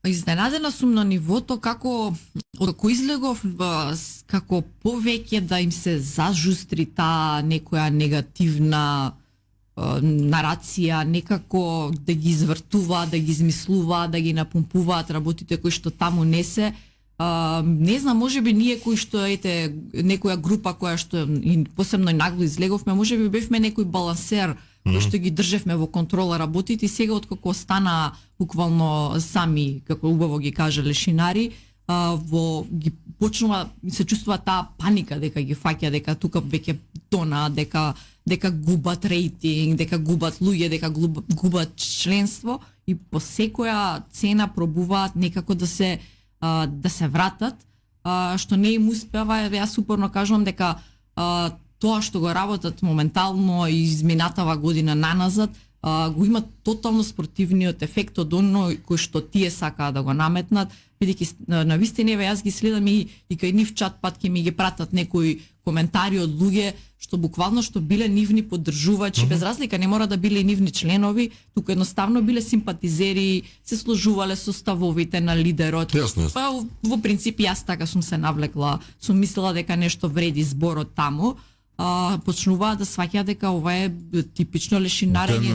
Изненадена сум на нивото како излегов како повеќе да им се зажустри таа некоја негативна нарација, некако да ги извртуваат, да ги измислуваат, да ги напумпуваат работите кои што таму не се. Не знам, можеби ние кои што некоја група која што посебно нагло излеговме, можеби бевме некој балансер кој што ги држевме во контрола работите и сега откако стана буквално сами, како убаво ги кажа лешинари, ги почнува се чувствува таа паника дека ги фаќа, дека тука веќе тона, дека губат рейтинг, дека губат луѓе, дека губат членство и по секоја цена пробуваат некако да се вратат, што не им успева. Јас упорно кажувам дека тоа што го работат моментално и изминатава година наназад, го има тотално спротивниот ефект од оно кој што тие сакаат да го наметнат, бидејќи на вистина јас ги следам и кај нив чат пат ќе ми ги пратат некои коментари од луѓе што буквално што биле нивни поддржувачи, без разлика не мора да биле нивни членови, туку едноставно биле симпатизери, се сложувале со ставовите на лидерот. Па во принцип јас така сум се навлекла, сум мислела дека нешто вреди зборот таму, почнуваат да сваќаат дека ова е типично лешинарење.